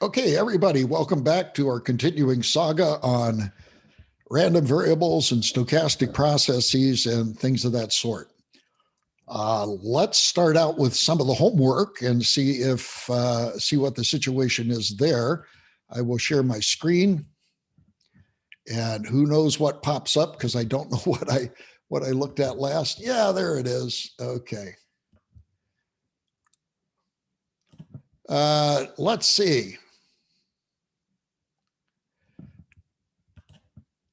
Okay, everybody, welcome back to our continuing saga on random variables and stochastic processes and things of that sort. Let's start out with some of the homework and see what the situation is there. I will share my screen, and who knows what pops up because I don't know what I looked at last. Yeah, there it is. Okay. Let's see.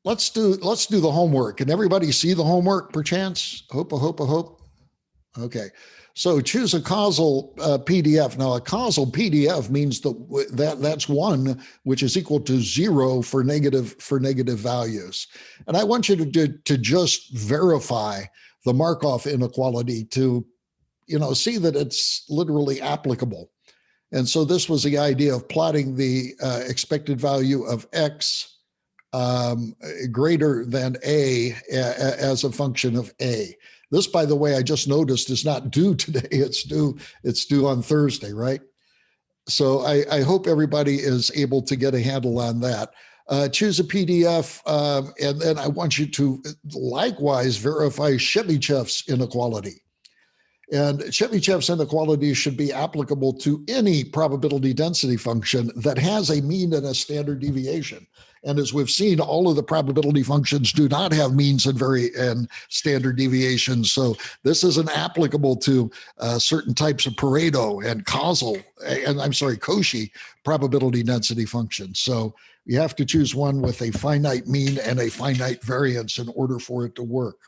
Let's do the homework. Can everybody see the homework perchance? Hope. Okay. So choose a causal PDF. Now, a causal PDF means that's one which is equal to 0 for negative values. And I want you to just verify the Markov inequality to, see that it's literally applicable. And so this was the idea of plotting the expected value of x greater than a as a function of a. This, by the way, I just noticed is not due today. It's due on Thursday, right? So I hope everybody is able to get a handle on that. Choose a PDF, and then I want you to likewise verify Chebyshev's inequality. And Chebyshev's inequality should be applicable to any probability density function that has a mean and a standard deviation. And as we've seen, all of the probability functions do not have means and standard deviations. So this isn't applicable to certain types of Pareto and Cauchy probability density functions. So you have to choose one with a finite mean and a finite variance in order for it to work.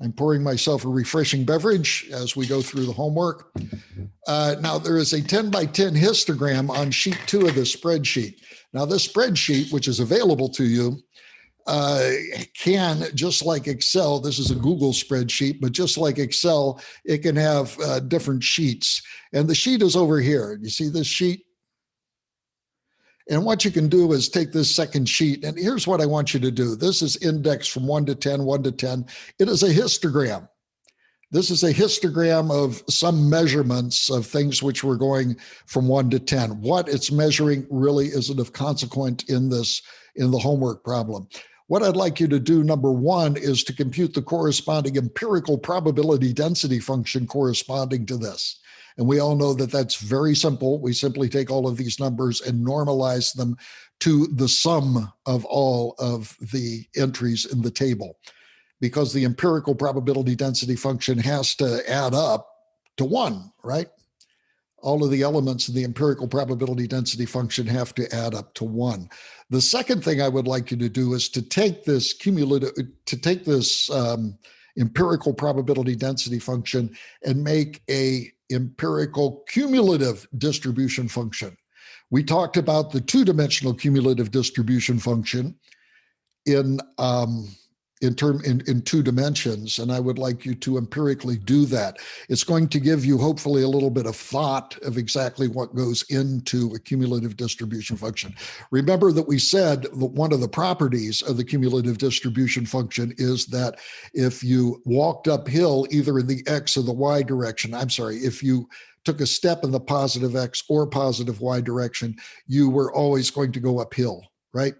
I'm pouring myself a refreshing beverage as we go through the homework. Now, there is a 10 by 10 histogram on sheet 2 of the spreadsheet. Now, this spreadsheet, which is available to you, can, just like Excel, this is a Google spreadsheet, but just like Excel, it can have different sheets. And the sheet is over here. You see this sheet? And what you can do is take this second sheet, and here's what I want you to do. This is indexed from 1 to 10, 1 to 10. It is a histogram. This is a histogram of some measurements of things which were going from 1 to 10. What it's measuring really isn't of consequence in the homework problem. What I'd like you to do, number 1, is to compute the corresponding empirical probability density function corresponding to this. And we all know that that's very simple. We simply take all of these numbers and normalize them to the sum of all of the entries in the table, because the empirical probability density function has to add up to 1, right? All of the elements of the empirical probability density function have to add up to 1. The second thing I would like you to do is to take this empirical probability density function and make a empirical cumulative distribution function. We talked about the two-dimensional cumulative distribution function in 2 dimensions, and I would like you to empirically do that. It's going to give you hopefully a little bit of thought of exactly what goes into a cumulative distribution function. Remember that we said that one of the properties of the cumulative distribution function is that if you walked uphill either in the x or the y direction, if you took a step in the positive x or positive y direction, you were always going to go uphill, right?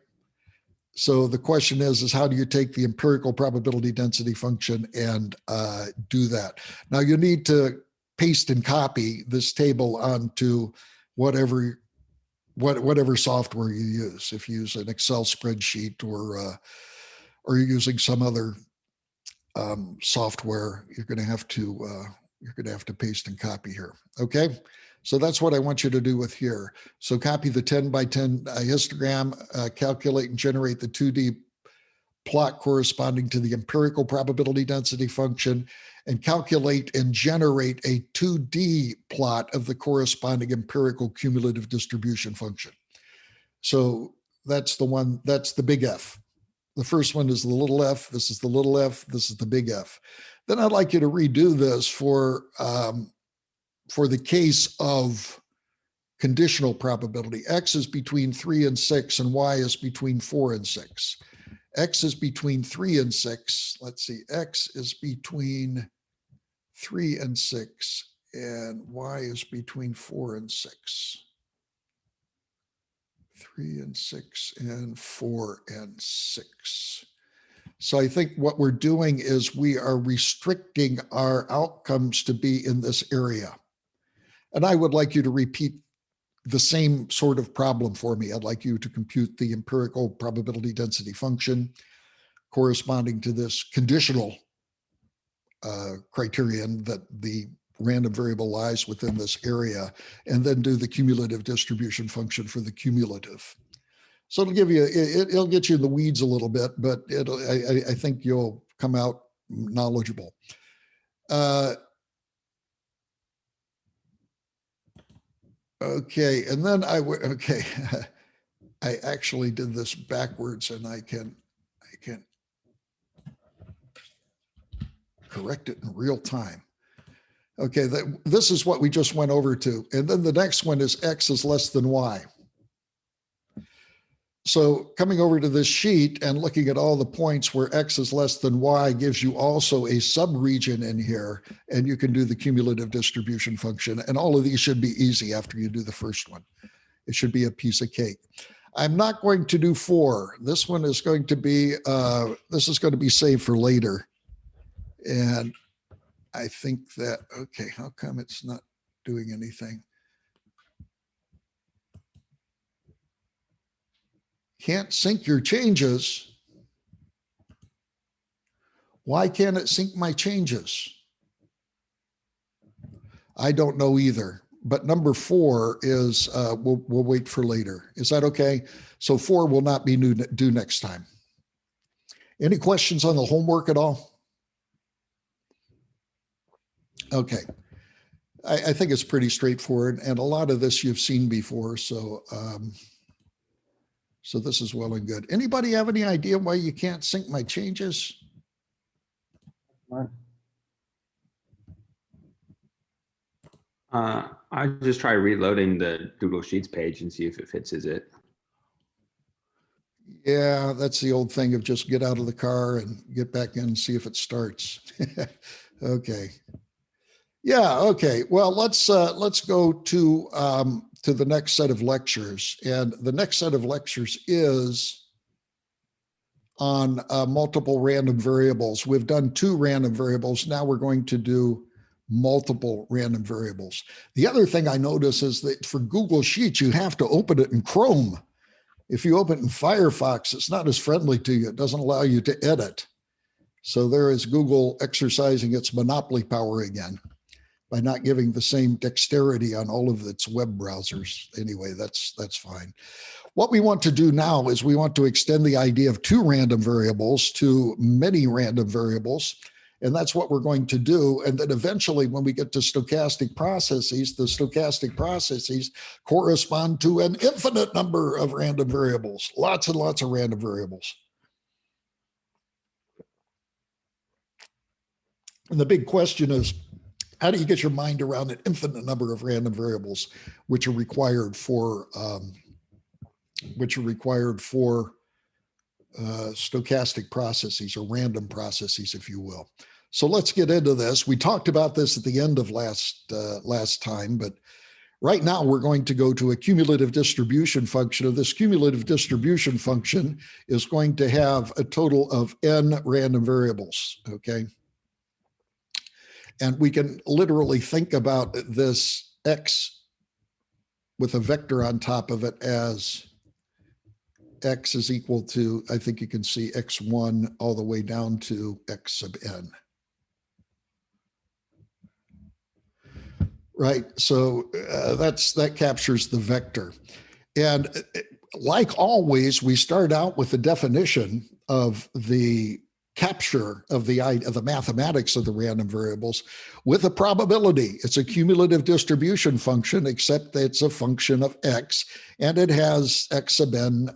So the question is how do you take the empirical probability density function and do that? Now you need to paste and copy this table onto whatever software you use. If you use an Excel spreadsheet or you're using some other software, you're going to have to paste and copy here. Okay. So that's what I want you to do with here. So copy the 10 by 10 histogram, calculate and generate the 2D plot corresponding to the empirical probability density function, and calculate and generate a 2D plot of the corresponding empirical cumulative distribution function. So that's the big F. The first one is the little f, this is the little f, this is the big F. Then I'd like you to redo this for the case of conditional probability. X is between 3 and 6, and Y is between 4 and 6. X is between 3 and 6. Let's see, X is between 3 and 6, and y is between 4 and 6. 3 and 6 and 4 and 6. So I think what we're doing is we are restricting our outcomes to be in this area. And I would like you to repeat the same sort of problem for me. I'd like you to compute the empirical probability density function corresponding to this conditional criterion that the random variable lies within this area, and then do the cumulative distribution function for the cumulative. So it'll give you, it'll get you in the weeds a little bit, but I think you'll come out knowledgeable. Okay, and then okay, I actually did this backwards, and I can correct it in real time. Okay, this is what we just went over to. And then the next one is x is less than y. So coming over to this sheet and looking at all the points where x is less than y gives you also a subregion in here, and you can do the cumulative distribution function. And all of these should be easy after you do the first one. It should be a piece of cake. I'm not going to do 4. This one is going to be, saved for later. And I think that, okay, how come it's not doing anything? Can't sync your changes. Why can't it sync my changes? I don't know either. But number 4 is, we'll wait for later. Is that okay? So 4 will not be due next time. Any questions on the homework at all? Okay. I think it's pretty straightforward, and a lot of this you've seen before, so so this is well and good. Anybody have any idea why you can't sync my changes? I just try reloading the Google Sheets page and see if it fixes it. Yeah, that's the old thing of just get out of the car and get back in and see if it starts. Okay. Yeah. Okay. Well, let's go to the next set of lectures, and the next set of lectures is on multiple random variables. We've done 2 random variables. Now we're going to do multiple random variables. The other thing I notice is that for Google Sheets, you have to open it in Chrome. If you open it in Firefox, it's not as friendly to you. It doesn't allow you to edit. So there is Google exercising its monopoly power again by not giving the same dexterity on all of its web browsers. Anyway, that's fine. What we want to do now is we want to extend the idea of 2 random variables to many random variables. And that's what we're going to do. And then eventually, when we get to stochastic processes, the stochastic processes correspond to an infinite number of random variables, lots and lots of random variables. And the big question is, how do you get your mind around an infinite number of random variables, which are required for stochastic processes, or random processes, if you will? So let's get into this. We talked about this at the end of last time, but right now we're going to go to a cumulative distribution function. Of this cumulative distribution function is going to have a total of n random variables. Okay. And we can literally think about this x with a vector on top of it as x is equal to, I think you can see x1 all the way down to x sub n. Right, so that captures the vector. And like always, we start out with the definition of the capture of the mathematics of the random variables with a probability. It's a cumulative distribution function, except that it's a function of x, and it has x sub n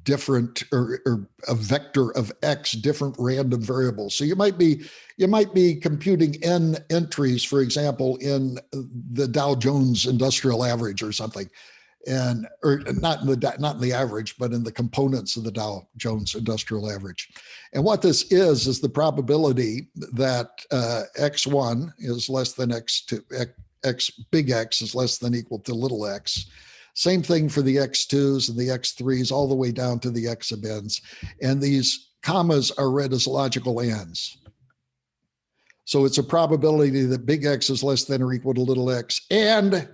different, or a vector of x different random variables. So you might be computing n entries, for example, in the Dow Jones Industrial Average or something. and or not in the average, but in the components of the Dow Jones Industrial Average. And what this is the probability that X1 is less than X2, X big X is less than equal to little x. Same thing for the X2s and the X3s all the way down to the X sub n's. And these commas are read as logical ands. So it's a probability that big X is less than or equal to little x, and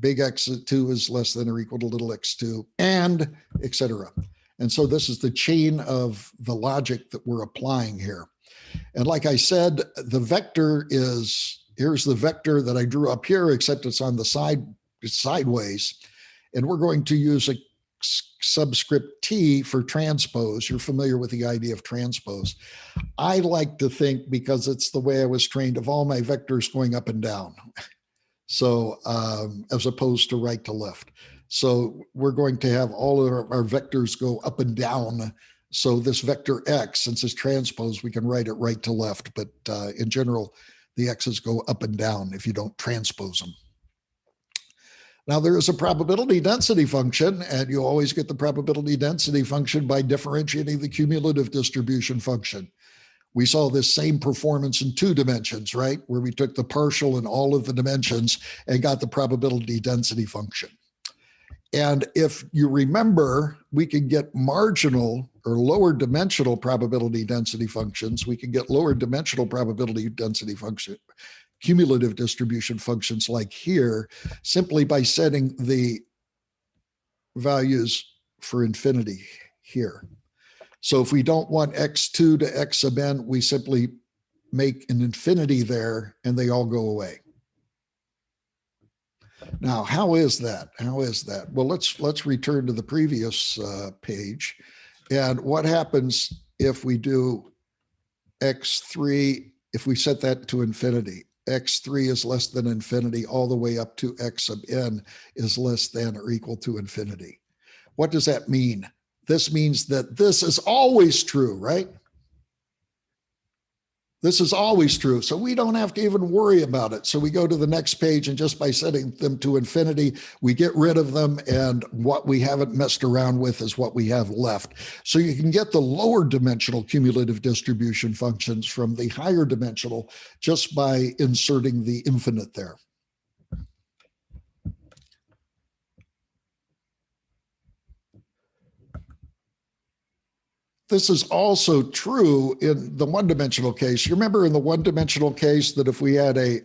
big X2 is less than or equal to little x2, and et cetera. And so this is the chain of the logic that we're applying here. And like I said, the vector is, here's the vector that I drew up here, except it's on the side, it's sideways. And we're going to use a subscript T for transpose. You're familiar with the idea of transpose. I like to think, because it's the way I was trained, of all my vectors going up and down. So as opposed to right to left. So we're going to have all of our vectors go up and down. So this vector X, since it's transpose, we can write it right to left. But in general, the X's go up and down if you don't transpose them. Now there is a probability density function, and you always get the probability density function by differentiating the cumulative distribution function. We saw this same performance in 2 dimensions, right? Where we took the partial in all of the dimensions and got the probability density function. And if you remember, we can get marginal or lower dimensional probability density functions. We can get lower dimensional probability density function, cumulative distribution functions like here, simply by setting the values for infinity here. So if we don't want X2 to X sub n, we simply make an infinity there and they all go away. Now, how is that? How is that? Well, let's return to the previous page. And what happens if we do X3, if we set that to infinity? X3 is less than infinity all the way up to X sub n is less than or equal to infinity. What does that mean? This means that this is always true, right? This is always true. So we don't have to even worry about it. So we go to the next page, and just by setting them to infinity, we get rid of them. And what we haven't messed around with is what we have left. So you can get the lower dimensional cumulative distribution functions from the higher dimensional just by inserting the infinite there. This is also true in the one-dimensional case. You remember in the one-dimensional case that if we had a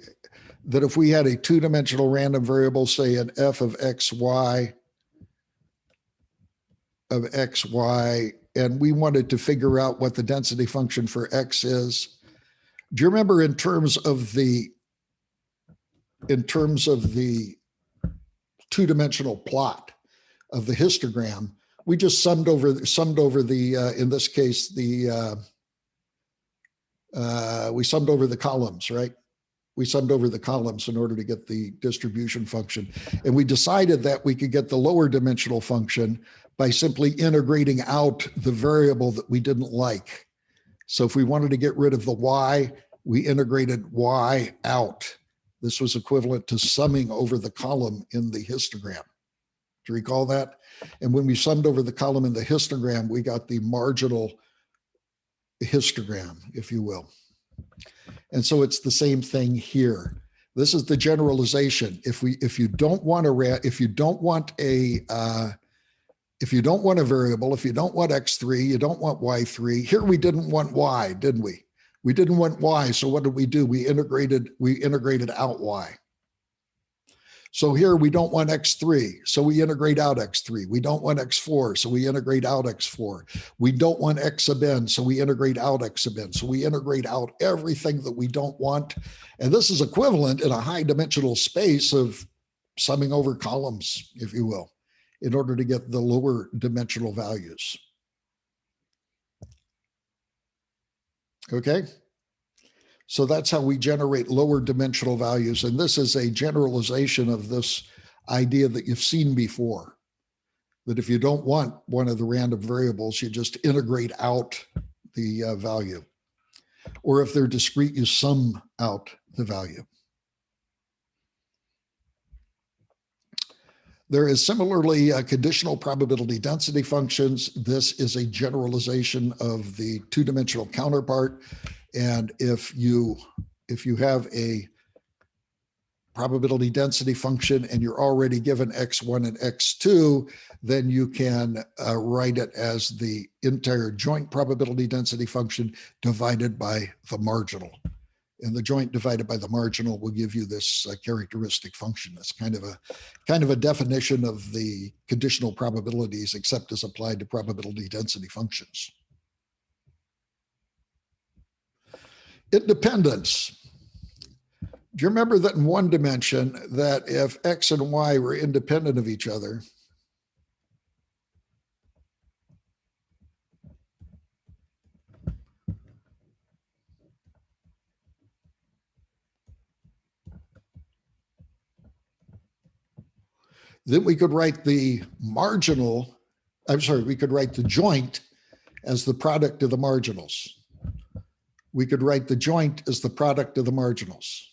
2-dimensional random variable, say an f of xy, and we wanted to figure out what the density function for x is. Do you remember in terms of the 2-dimensional plot of the histogram, we just summed over the in this case, we summed over the columns, right? We summed over the columns in order to get the distribution function. And we decided that we could get the lower dimensional function by simply integrating out the variable that we didn't like. So if we wanted to get rid of the y, we integrated y out. This was equivalent to summing over the column in the histogram. Do you recall that? And when we summed over the column in the histogram, we got the marginal histogram, if you will. And so it's the same thing here. This is the generalization. If you don't want a variable, if you don't want x3, you don't want y3. Here we didn't want y, didn't we? We didn't want y. So what did we do? We integrated out y. So here we don't want x3, so we integrate out x3. We don't want x4, so we integrate out x4. We don't want x sub n, so we integrate out x sub n. So we integrate out everything that we don't want. And this is equivalent in a high dimensional space of summing over columns, if you will, in order to get the lower dimensional values. Okay? So that's how we generate lower dimensional values. And this is a generalization of this idea that you've seen before, that if you don't want one of the random variables, you just integrate out the value. Or if they're discrete, you sum out the value. There is similarly conditional probability density functions. This is a generalization of the two-dimensional counterpart. And if you have a probability density function and you're already given x1 and x2, then you can write it as the entire joint probability density function divided by the marginal. And the joint divided by the marginal will give you this characteristic function. That's kind of a definition of the conditional probabilities, except as applied to probability density functions. Independence. Do you remember that in one dimension, that if x and y were independent of each other, then we could write the marginal, we could write the joint as the product of the marginals. We could write the joint as the product of the marginals.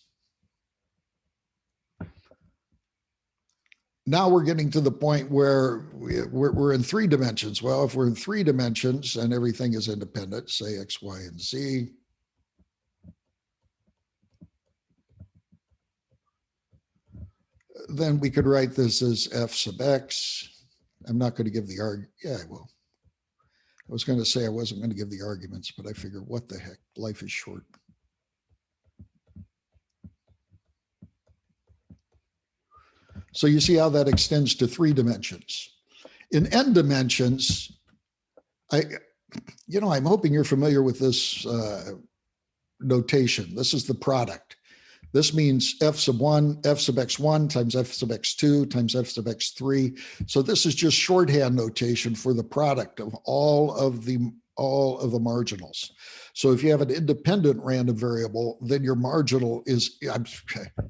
Now we're getting to the point where we're in three dimensions. Well, if we're in three dimensions and everything is independent, say x, y, and z, then we could write this as f sub x. I'm not going to give the argument. Yeah, I will. I was going to say I wasn't going to give the arguments, but I figured, what the heck? Life is short. So you see how that extends to three dimensions. In n dimensions, I'm hoping you're familiar with this notation. This is the product. This means f sub x1 times f sub x2 times f sub x3. So this is just shorthand notation for the product of all of the marginals. So if you have an independent random variable, then your marginal is,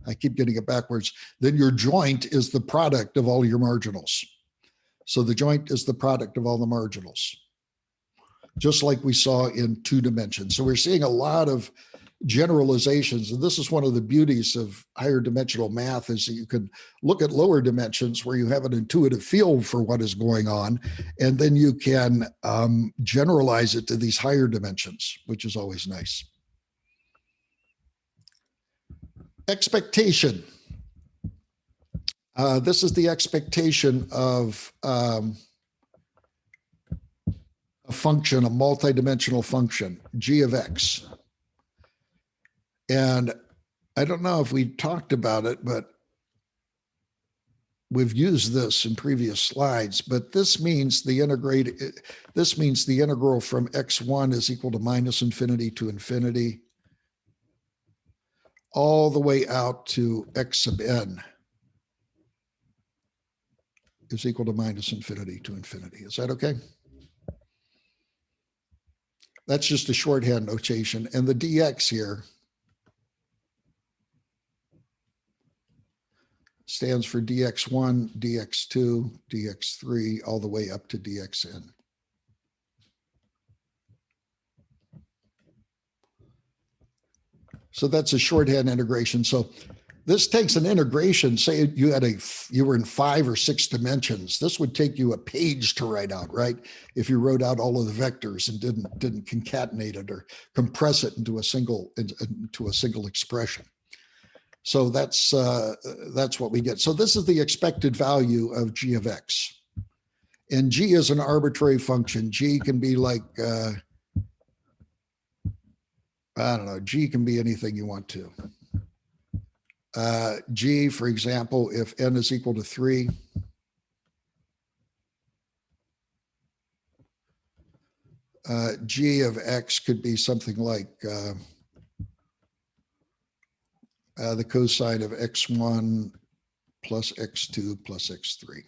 I keep getting it backwards, then your joint is the product of all your marginals. So the joint is the product of all the marginals, just like we saw in two dimensions. So we're seeing a lot of generalizations. And this is one of the beauties of higher dimensional math, is that you can look at lower dimensions where you have an intuitive feel for what is going on, and then you can generalize it to these higher dimensions, which is always nice. Expectation. This is the expectation of a function, a multidimensional function, g of x. And I don't know if we talked about it, but we've used this in previous slides, but this means the integral from x1 is equal to minus infinity to infinity, all the way out to x sub n is equal to minus infinity to infinity. Is that okay? That's just a shorthand notation. And the dx here stands for dx1, dx2, dx3, all the way up to dxn. So that's a shorthand integration. So this takes an integration. Say you were in 5 or 6 dimensions. This would take you a page to write out, right? If you wrote out all of the vectors and didn't concatenate it or compress it into a single expression. So that's what we get. So this is the expected value of g of x. And g is an arbitrary function. G can be like, I don't know, g can be anything you want to. G, for example, if n is equal to 3, g of x could be something like the cosine of x1 plus x2 plus x3.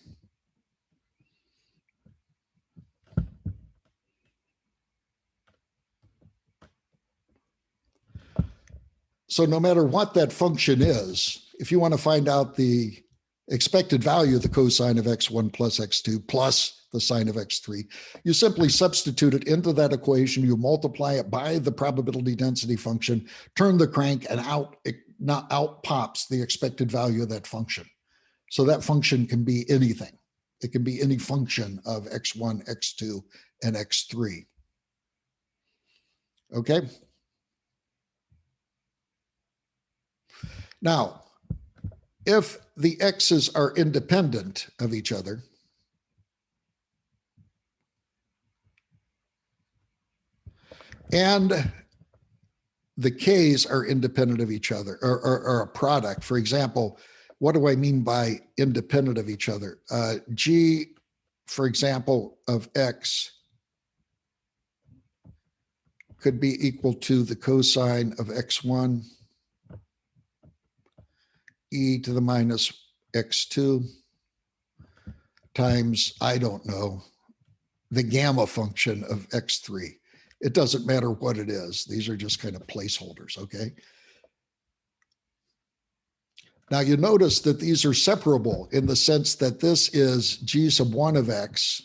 So no matter what that function is, if you want to find out the expected value of the cosine of x1 plus x2 plus the sine of x3, you simply substitute it into that equation, you multiply it by the probability density function, turn the crank, and out pops the expected value of that function. So that function can be anything. It can be any function of x1, x2, and x3. Okay? Now, if the x's are independent of each other, and the k's are independent of each other, or a product. For example, what do I mean by independent of each other? G, for example, of x could be equal to the cosine of x1 e to the minus x2 times, I don't know, the gamma function of x3. It doesn't matter what it is. These are just kind of placeholders, okay? Now you notice that these are separable in the sense that this is g sub 1 of x.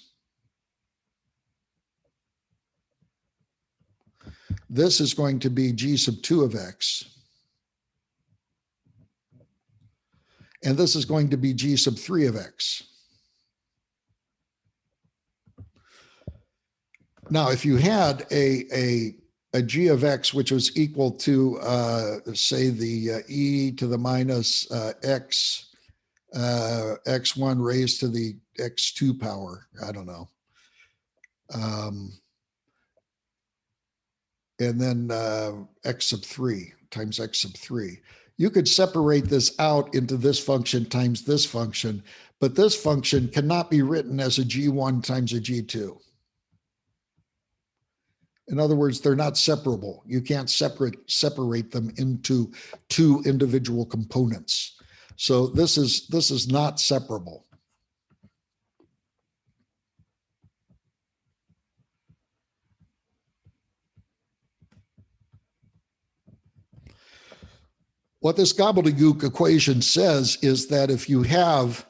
This is going to be g sub 2 of x. And this is going to be g sub 3 of x. Now, if you had a g of x, which was equal to, say, the e to the minus x, x1 raised to the x2 power, I don't know. And then x sub 3 times x sub 3. You could separate this out into this function times this function, but this function cannot be written as a g1 times a g2. In other words, they're not separable. You can't separate them into two individual components. So this is not separable. What this gobbledygook equation says is that if you have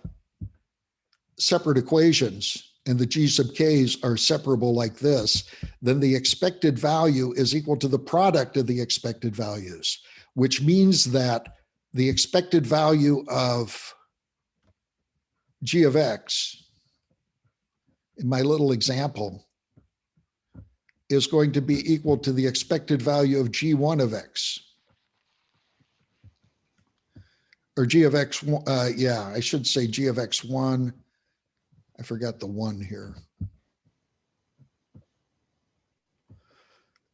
separate equations and the g sub k's are separable like this, then the expected value is equal to the product of the expected values, which means that the expected value of g of x, in my little example, is going to be equal to the expected value of g1 of x. Or g of x, yeah, I should say g of x1. I forgot the 1 here.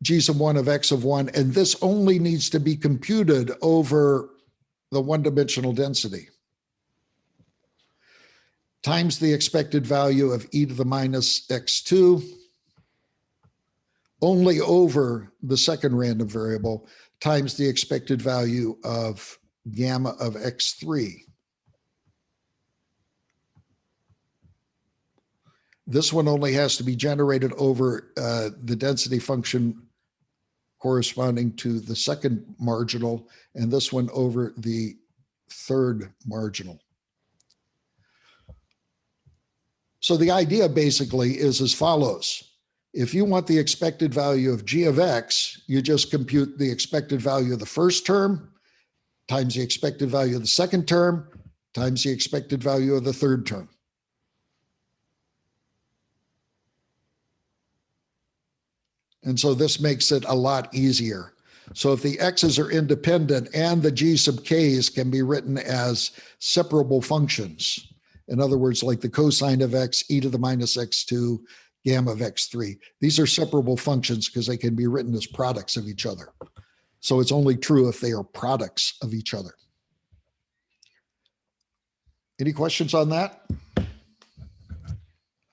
G sub 1 of x of 1, and this only needs to be computed over the one-dimensional density times the expected value of e to the minus x2 only over the second random variable times the expected value of gamma of x3. This one only has to be generated over the density function corresponding to the second marginal, and this one over the third marginal. So the idea basically is as follows. If you want the expected value of g of x, you just compute the expected value of the first term times the expected value of the second term times the expected value of the third term. And so this makes it a lot easier. So if the x's are independent and the g sub k's can be written as separable functions, in other words, like the cosine of x, e to the minus x2, gamma of x3. These are separable functions because they can be written as products of each other. So it's only true if they are products of each other. Any questions on that?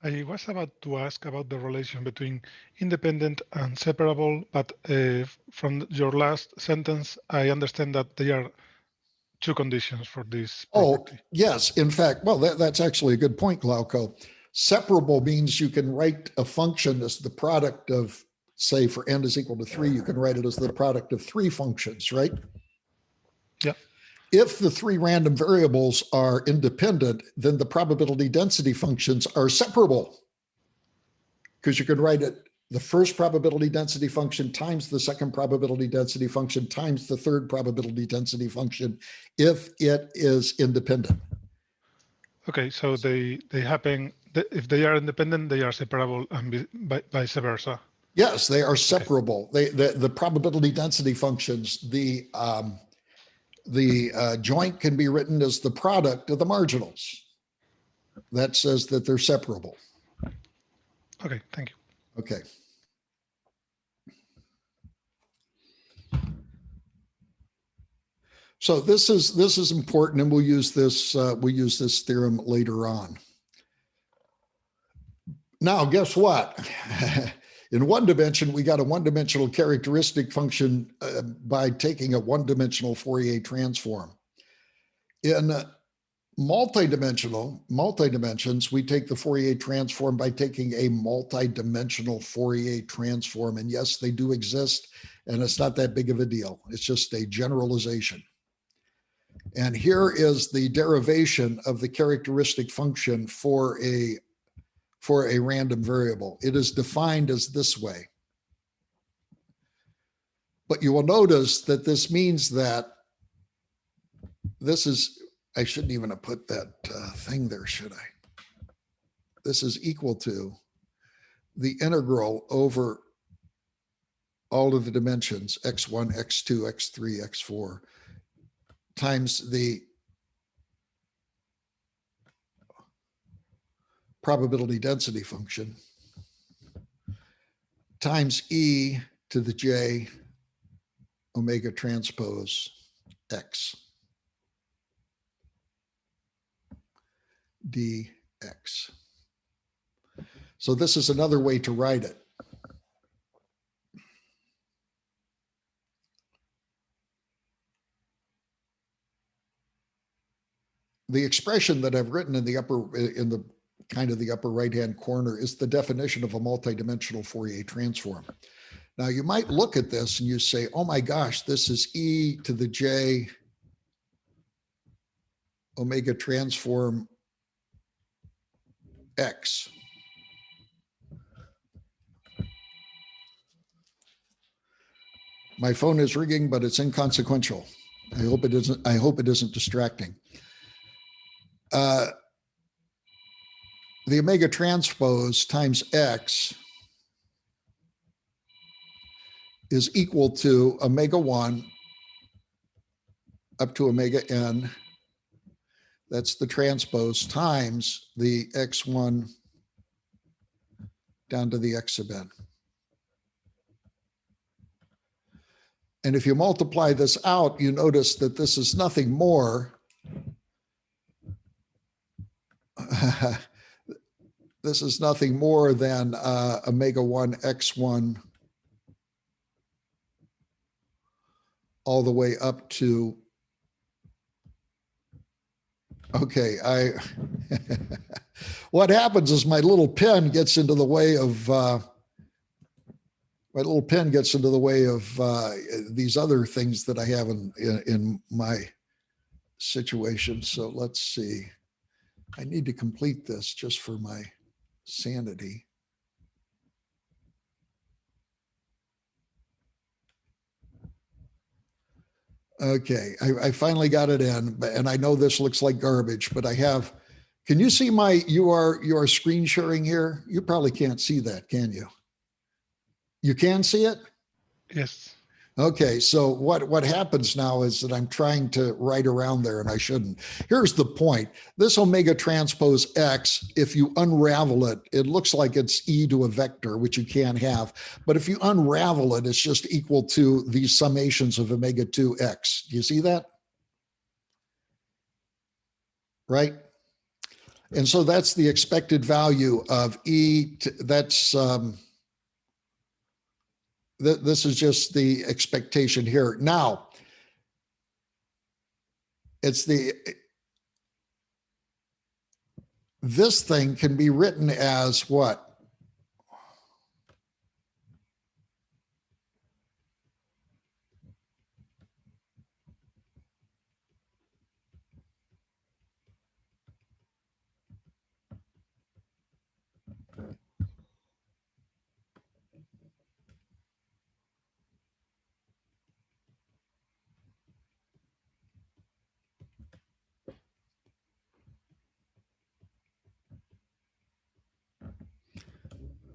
I was about to ask about the relation between independent and separable, but from your last sentence, I understand that there are two conditions for this property. Oh, yes. In fact, well, that's actually a good point, Glauco. Separable means you can write a function as the product of, say, for n is equal to 3, you can write it as the product of 3 functions, right? Yeah. If the 3 random variables are independent, then the probability density functions are separable because you can write it the first probability density function times the second probability density function times the third probability density function if it is independent. Okay, so they happen, if they are independent, they are separable, and vice versa. Yes, they are separable. The probability density functions, the joint can be written as the product of the marginals. That says that they're separable. Okay, thank you. Okay. So this is important, and we'll use this theorem later on. Now, guess what? In one dimension, we got a one-dimensional characteristic function by taking a one-dimensional Fourier transform. In multi-dimensions, we take the Fourier transform by taking a multi-dimensional Fourier transform. And yes, they do exist, and it's not that big of a deal. It's just a generalization. And here is the derivation of the characteristic function for a random variable. It is defined as this way. But you will notice that this means that this is, I shouldn't even have put that thing there, should I? This is equal to the integral over all of the dimensions, x1, x2, x3, x4, times the probability density function times e to the j omega transpose x dx. So this is another way to write it. The expression that I've written in the upper right-hand corner is the definition of a multidimensional Fourier transform. Now you might look at this and you say, oh my gosh, this is e to the j omega transform x. My phone is ringing, but it's inconsequential. I hope it isn't distracting. The omega transpose times x is equal to omega 1 up to omega n. That's the transpose times the x1 down to the x sub n. And if you multiply this out, you notice that this is nothing more. This is nothing more than omega 1 x1 all the way up to, okay, what happens is my little pen gets into the way of these other things that I have in my situation. So let's see. I need to complete this just for my sanity. Okay, I finally got it in, and I know this looks like garbage, but I have, can you see you are screen sharing here? You probably can't see that, can you? You can see it? Yes. Okay, so what happens now is that I'm trying to write around there and I shouldn't. Here's the point. This omega transpose x, if you unravel it, it looks like it's e to a vector, which you can't have. But if you unravel it, it's just equal to these summations of omega 2x. Do you see that? Right? And so that's the expected value of e. This is just the expectation here. Now, this thing can be written as what?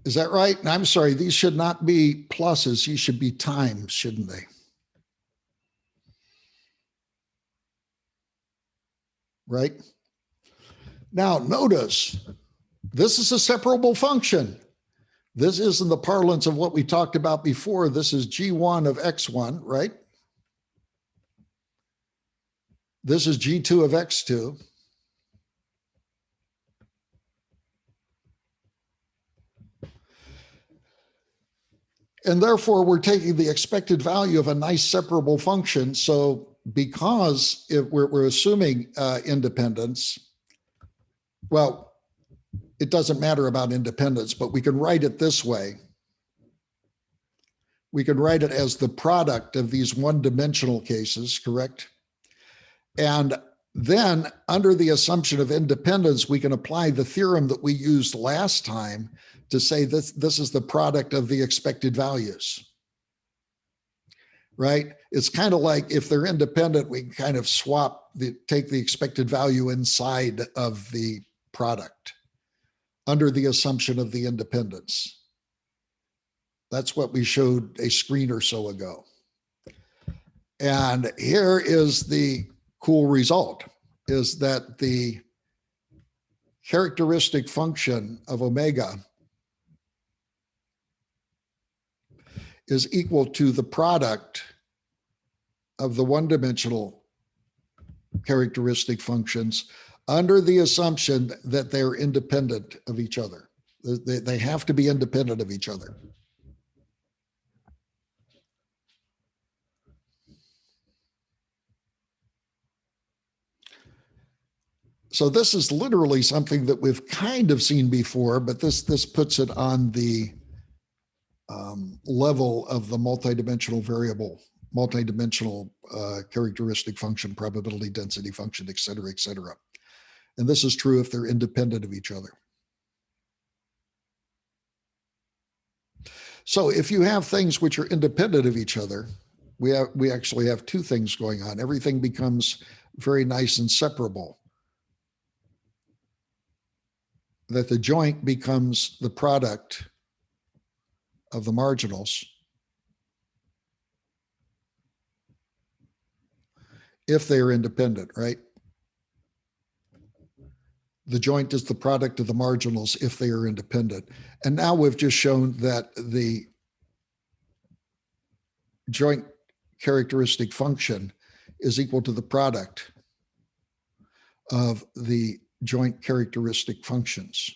Is that right? And I'm sorry, these should not be pluses. These should be times, shouldn't they? Right? Now, notice, this is a separable function. This is in the parlance of what we talked about before. This is G1 of X1, right? This is G2 of X2. And therefore, we're taking the expected value of a nice separable function. So because if we're assuming independence, well, it doesn't matter about independence, but we can write it this way. We can write it as the product of these one-dimensional cases, correct? And then under the assumption of independence, we can apply the theorem that we used last time to say this is the product of the expected values, right? It's kind of like if they're independent, we can kind of take the expected value inside of the product under the assumption of the independence. That's what we showed a screen or so ago. And here is the cool result, is that the characteristic function of omega is equal to the product of the one-dimensional characteristic functions under the assumption that they're independent of each other. They have to be independent of each other. So this is literally something that we've kind of seen before, but this puts it on the level of the multidimensional variable, multidimensional characteristic function, probability density function, et cetera, et cetera. And this is true if they're independent of each other. So if you have things which are independent of each other, we actually have two things going on. Everything becomes very nice and separable. That the joint becomes the product of the marginals if they are independent, right? The joint is the product of the marginals if they are independent. And now we've just shown that the joint characteristic function is equal to the product of the joint characteristic functions.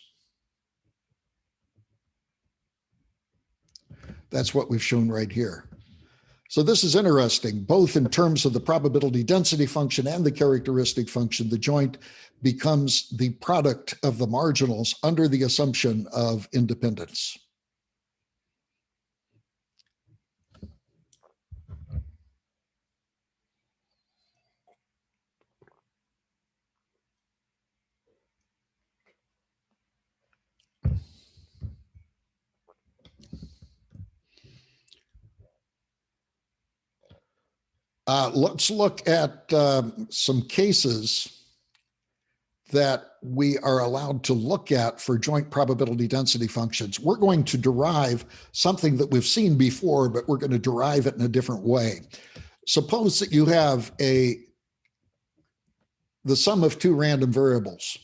That's what we've shown right here. So this is interesting, both in terms of the probability density function and the characteristic function. The joint becomes the product of the marginals under the assumption of independence. Let's look at some cases that we are allowed to look at for joint probability density functions. We're going to derive something that we've seen before, but we're going to derive it in a different way. Suppose that you have the sum of two random variables.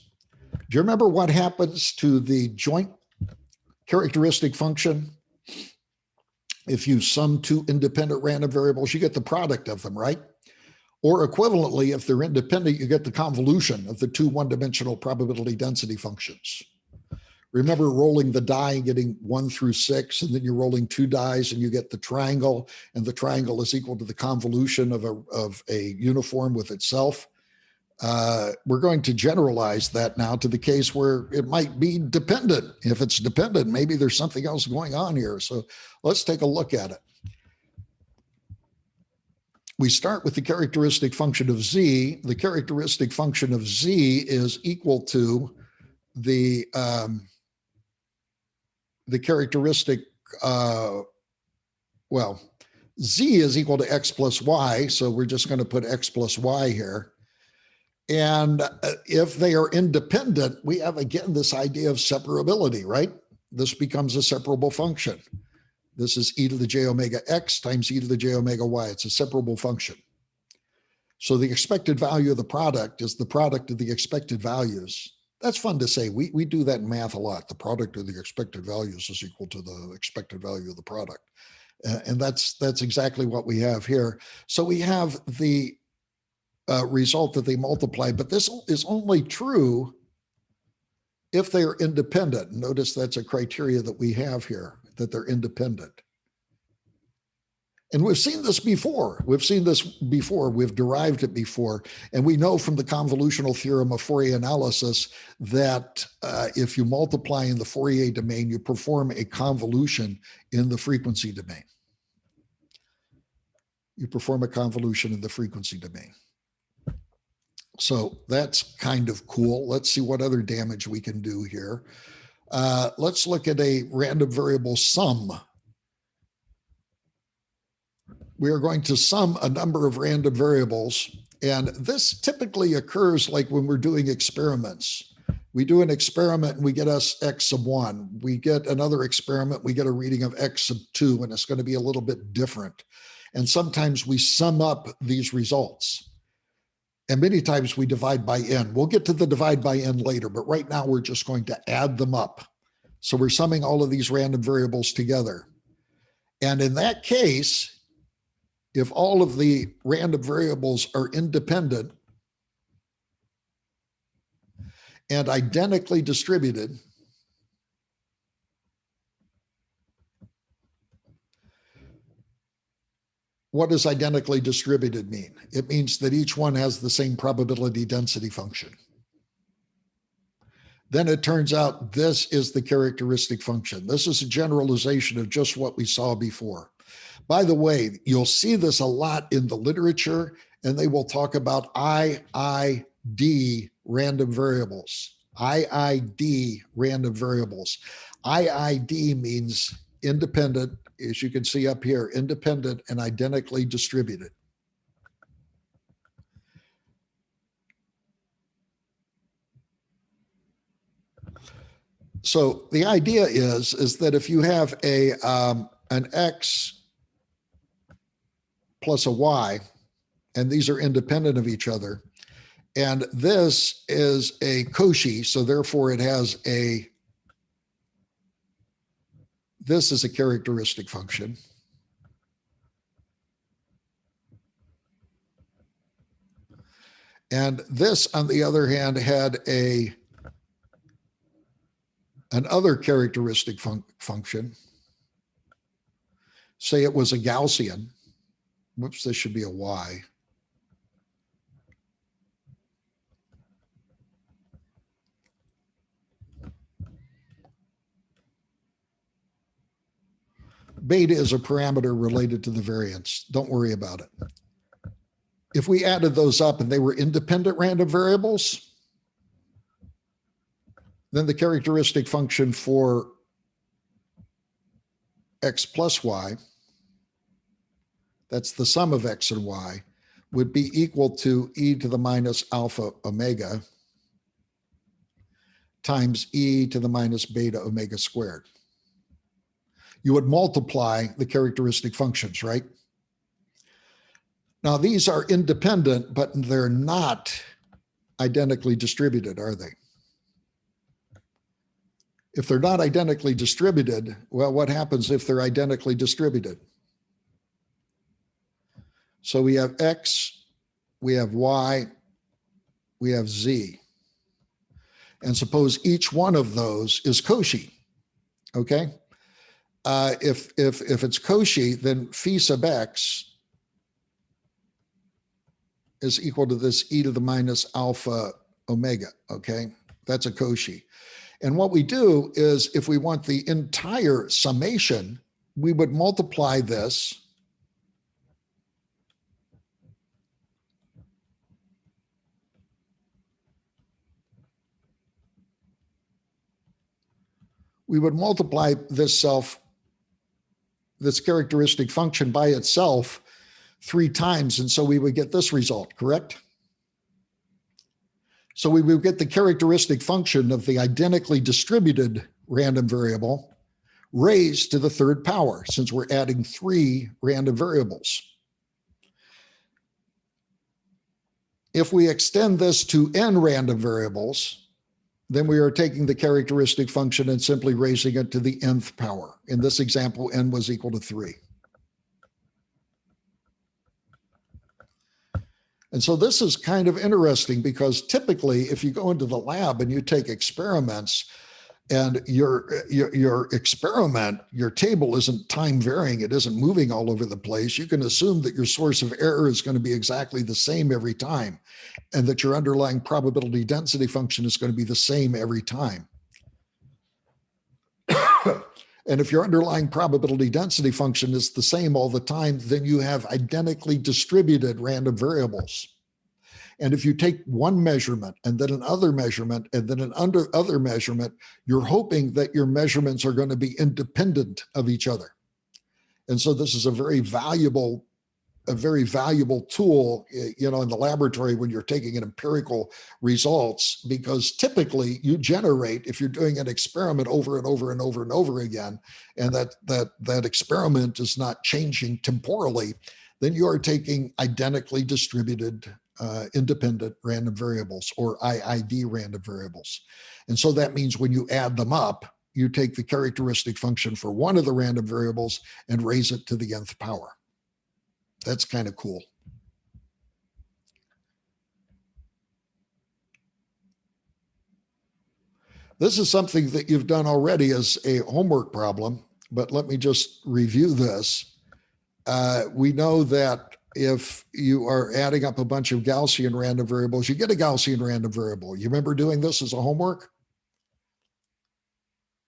Do you remember what happens to the joint characteristic function? If you sum two independent random variables, you get the product of them, right? Or equivalently, if they're independent, you get the convolution of the two one-dimensional probability density functions. Remember rolling the die and getting 1 through 6, and then you're rolling 2 dice and you get the triangle, and the triangle is equal to the convolution of a uniform with itself. We're going to generalize that now to the case where it might be dependent. If it's dependent, maybe there's something else going on here. So let's take a look at it. We start with the characteristic function of z. The characteristic function of z is equal to the characteristic, well, z is equal to x plus y. So we're just going to put x plus y here. And if they are independent, we have, again, this idea of separability, right? this becomes a separable function. This is e to the j omega x times e to the j omega y. It's a separable function. So the expected value of the product is the product of the expected values. That's fun to say. We do that in math a lot. The product of the expected values is equal to the expected value of the product. And that's exactly what we have here. So we have the result that they multiply, but this is only true if they are independent. Notice that's a criteria that we have here, that they're independent. And we've seen this before. We've derived it before. And we know from the convolutional theorem of Fourier analysis that if you multiply in the Fourier domain, you perform a convolution in the frequency domain. You perform a convolution in the frequency domain. So that's kind of cool. Let's see what other damage we can do here. Let's look at a random variable sum. We are going to sum a number of random variables. And this typically occurs like when we're doing experiments. We do an experiment and we get us x sub 1. We get another experiment, we get a reading of x sub 2, and it's going to be a little bit different. And sometimes we sum up these results. And many times we divide by n. We'll get to the divide by n later, but right now we're just going to add them up. So we're summing all of these random variables together. And in that case, if all of the random variables are independent and identically distributed, what does identically distributed mean? It means that each one has the same probability density function. Then it turns out this is the characteristic function. This is a generalization of just what we saw before. By the way, you'll see this a lot in the literature, and they will talk about IID random variables. IID random variables. IID means independent, as you can see up here, independent and identically distributed. So the idea is that if you have an x plus a y, and these are independent of each other, and this is a Cauchy, so therefore it has this is a characteristic function. And this, on the other hand, had another characteristic function. Say it was a Gaussian. Whoops, this should be a y. Beta is a parameter related to the variance. Don't worry about it. If we added those up and they were independent random variables, then the characteristic function for x plus y, that's the sum of x and y, would be equal to e to the minus alpha omega times e to the minus beta omega squared. You would multiply the characteristic functions, right? Now, these are independent, but they're not identically distributed, are they? If they're not identically distributed, well, what happens if they're identically distributed? So we have x, we have y, we have z. And suppose each one of those is Cauchy, okay? If it's Cauchy, then phi sub x is equal to this e to the minus alpha omega, okay? That's a Cauchy. And what we do is if we want the entire summation, we would multiply this this characteristic function by itself 3 times. And so we would get this result, correct? So we would get the characteristic function of the identically distributed random variable raised to the third power, since we're adding 3 random variables. If we extend this to n random variables, then we are taking the characteristic function and simply raising it to the nth power. In this example, n was equal to 3. And so this is kind of interesting, because typically if you go into the lab and you take experiments, and your experiment, your table isn't time varying, it isn't moving all over the place, you can assume that your source of error is going to be exactly the same every time, and that your underlying probability density function is going to be the same every time. And if your underlying probability density function is the same all the time, then you have identically distributed random variables. And if you take one measurement and then another measurement and then another measurement, you're hoping that your measurements are going to be independent of each other. And so this is a very valuable tool, in the laboratory when you're taking empirical results, because typically you generate, if you're doing an experiment over and over and over and over again, and that experiment is not changing temporally, then you are taking identically distributed independent random variables, or IID random variables. And so that means when you add them up, you take the characteristic function for one of the random variables and raise it to the nth power. That's kind of cool. This is something that you've done already as a homework problem, but let me just review this. We know that if you are adding up a bunch of Gaussian random variables, you get a Gaussian random variable. You remember doing this as a homework?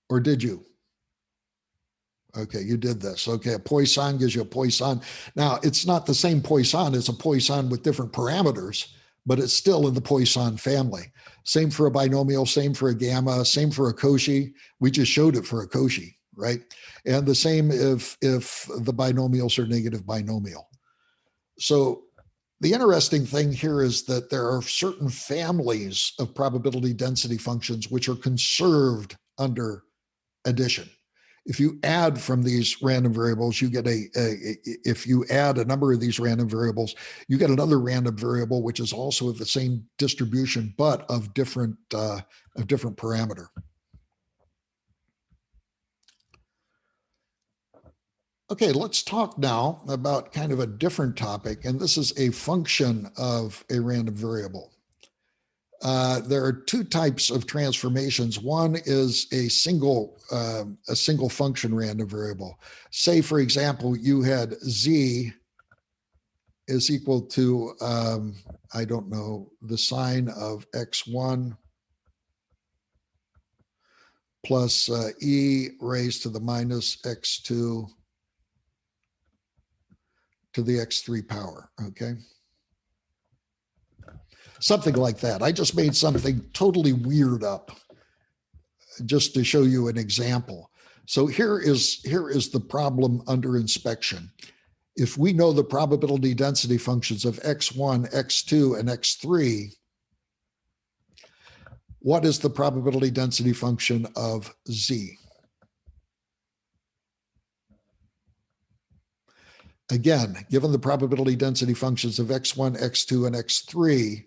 Or did you? Okay, you did this. Okay, a Poisson gives you a Poisson. Now, it's not the same Poisson, it's a Poisson with different parameters, but it's still in the Poisson family. Same for a binomial, same for a gamma, same for a Cauchy. We just showed it for a Cauchy, right? And the same if the binomials are negative binomial. So the interesting thing here is that there are certain families of probability density functions which are conserved under addition. If you add from these random variables, you get if you add a number of these random variables, you get another random variable which is also of the same distribution but of different parameter. Okay, let's talk now about kind of a different topic, and this is a function of a random variable. There are 2 types of transformations. One is a single function random variable. Say, for example, you had z is equal to, I don't know, the sine of x1 plus e raised to the minus x2 to the x3 power, okay? Something like that. I just made something totally weird up just to show you an example. So here is the problem under inspection. If we know the probability density functions of x1, x2, and x3, what is the probability density function of z? Again, given the probability density functions of x1, x2, and x3,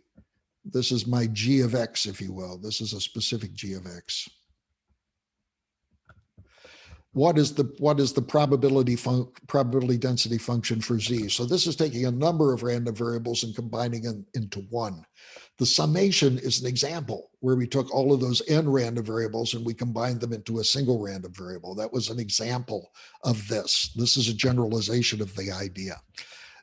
this is my g of x, if you will. This is a specific g of x. What is the probability density function for z? So this is taking a number of random variables and combining them into one. The summation is an example where we took all of those n random variables and we combined them into a single random variable. That was an example of this. This is a generalization of the idea.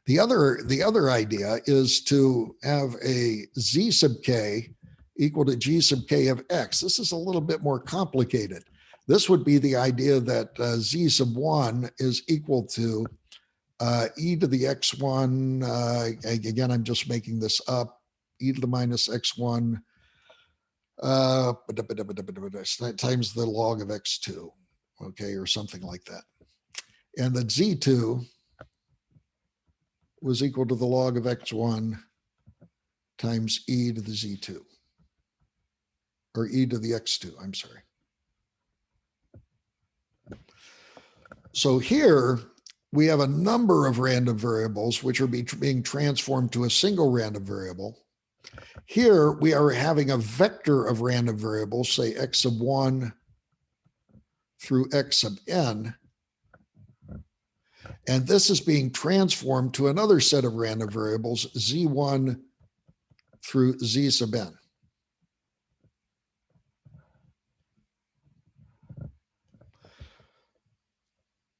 The other idea is to have a z sub k equal to g sub k of x. This is a little bit more complicated. This would be the idea that z sub 1 is equal to e to the x1, again, I'm just making this up, e to the minus x1 times the log of x2, okay, or something like that. And that z2 was equal to the log of x1 times e to the z2, or e to the x2, I'm sorry. So here we have a number of random variables which are being transformed to a single random variable. Here we are having a vector of random variables, say x sub 1 through x sub n. And this is being transformed to another set of random variables, z1 through z sub n.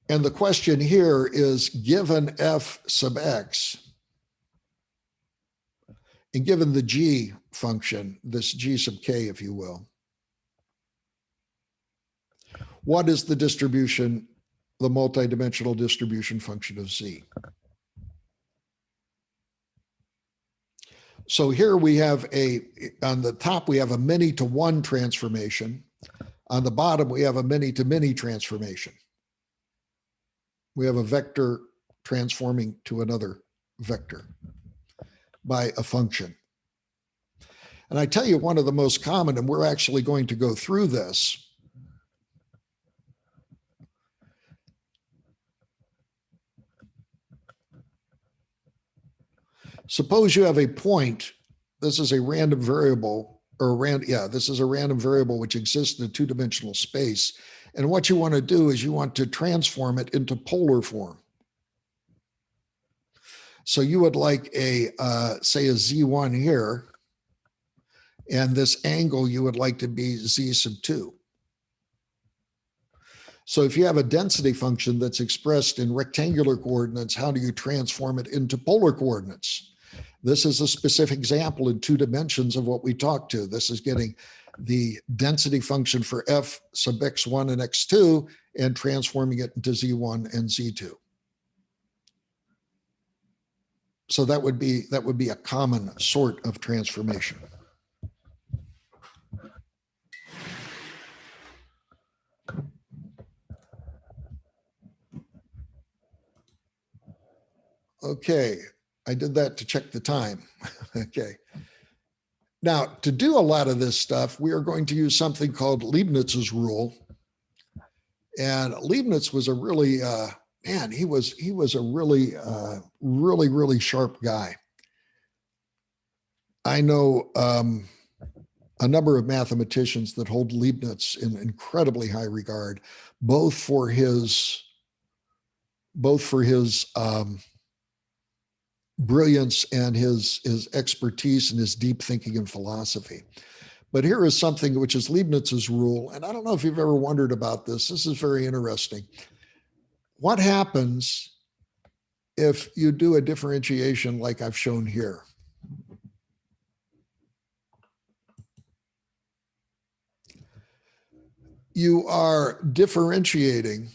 And the question here is, given f sub x, and given the g function, this g sub k, if you will, what is the distribution, the multidimensional distribution function of z? So here we have on the top, we have a many to one transformation. On the bottom, we have a many to many transformation. We have a vector transforming to another vector by a function. And I tell you, one of the most common, and we're actually going to go through this, suppose you have a point, this is a random variable, this is a random variable which exists in a two-dimensional space. And what you want to do is you want to transform it into polar form. So you would like say a z1 here, and this angle you would like to be z sub 2. So if you have a density function that's expressed in rectangular coordinates, how do you transform it into polar coordinates? This is a specific example in 2 dimensions of what we talked to. This is getting the density function for f sub x1 and x2 and transforming it into z1 and z2. So that would be a common sort of transformation. Okay, I did that to check the time. Okay. Now, to do a lot of this stuff, we are going to use something called Leibnitz's rule. And Leibniz was a really, he was a really, really sharp guy. I know a number of mathematicians that hold Leibniz in incredibly high regard, both for his brilliance and his expertise and his deep thinking and philosophy. But here is something which is Leibniz's rule. And I don't know if you've ever wondered about this. This is very interesting. What happens if you do a differentiation like I've shown here? You are differentiating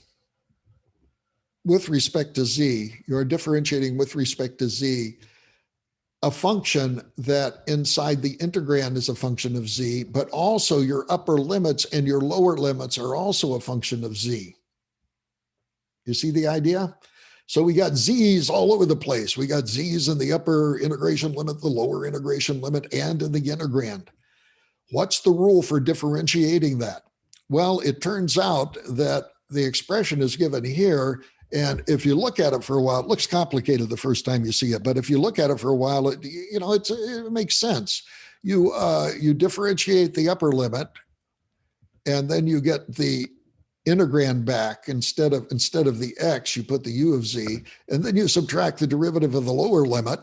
with respect to z, you're differentiating with respect to z, a function that inside the integrand is a function of z, but also your upper limits and your lower limits are also a function of z. You see the idea? So we got z's all over the place. We got z's in the upper integration limit, the lower integration limit, and in the integrand. What's the rule for differentiating that? Well, it turns out that the expression is given here. And if you look at it for a while, it looks complicated the first time you see it. But if you look at it for a while, it makes sense. You differentiate the upper limit, and then you get the integrand back. Instead of the x, you put the u of z, and then you subtract the derivative of the lower limit,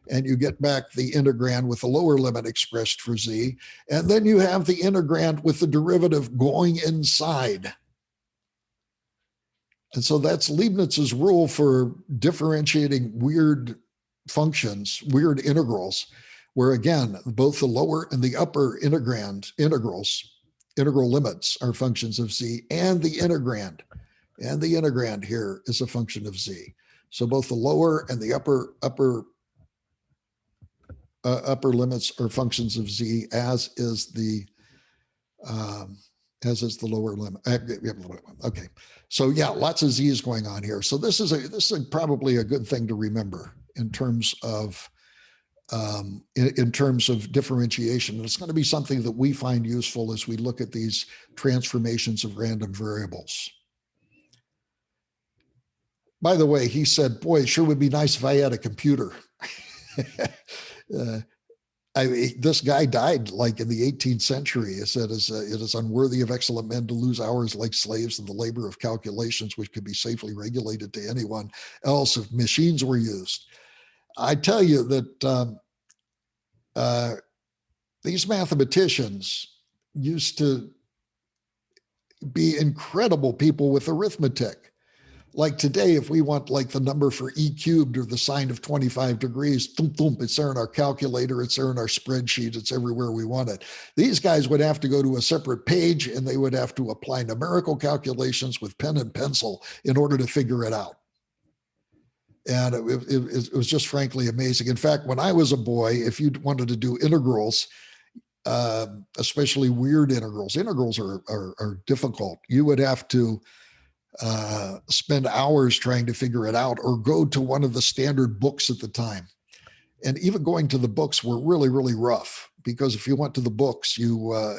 and you get back the integrand with the lower limit expressed for z. And then you have the integrand with the derivative going inside. And so that's Leibniz's rule for differentiating weird functions, weird integrals, where again, both the lower and the upper integral limits are functions of z, and the integrand here is a function of z. So both the lower and the upper limits are functions of z, as is the lower limit. Okay, so yeah, lots of z's going on here. So this is probably a good thing to remember in terms of differentiation. And it's going to be something that we find useful as we look at these transformations of random variables. By the way, he said, boy, it sure would be nice if I had a computer. This guy died like in the 18th century. He said, it is unworthy of excellent men to lose hours like slaves in the labor of calculations, which could be safely regulated to anyone else if machines were used. I tell you that these mathematicians used to be incredible people with arithmetic. Like today, if we want like the number for e cubed or the sine of 25 degrees, thump, thump, it's there in our calculator, it's there in our spreadsheet, it's everywhere we want it. These guys would have to go to a separate page and they would have to apply numerical calculations with pen and pencil in order to figure it out. And it was just frankly amazing. In fact, when I was a boy, if you wanted to do integrals, especially weird integrals are difficult. You would have to spend hours trying to figure it out or go to one of the standard books at the time. And even going to the books were really, really rough because if you went to the books,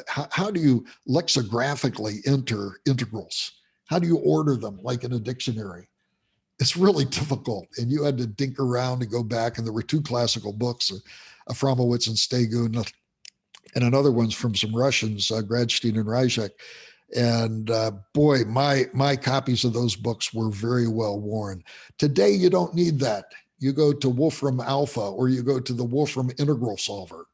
how do you lexicographically enter integrals? How do you order them like in a dictionary? It's really difficult. And you had to dink around and go back. And there were two classical books, Afromowitz and Stegun, and another one's from some Russians, Gradstein and Ryzhek. And boy, my copies of those books were very well worn. Today, you don't need that. You go to Wolfram Alpha or you go to the Wolfram Integral Solver.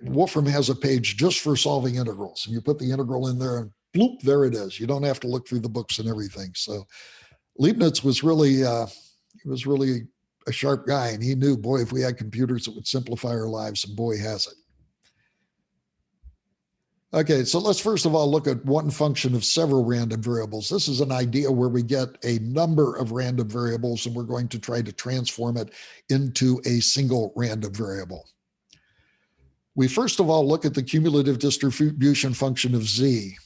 Wolfram has a page just for solving integrals. And you put the integral in there and bloop, there it is. You don't have to look through the books and everything. So Leibniz was really, a sharp guy. And he knew, boy, if we had computers, it would simplify our lives. And boy, has it. Okay, so let's first of all look at one function of several random variables. This is an idea where we get a number of random variables and we're going to try to transform it into a single random variable. We first of all look at the cumulative distribution function of z.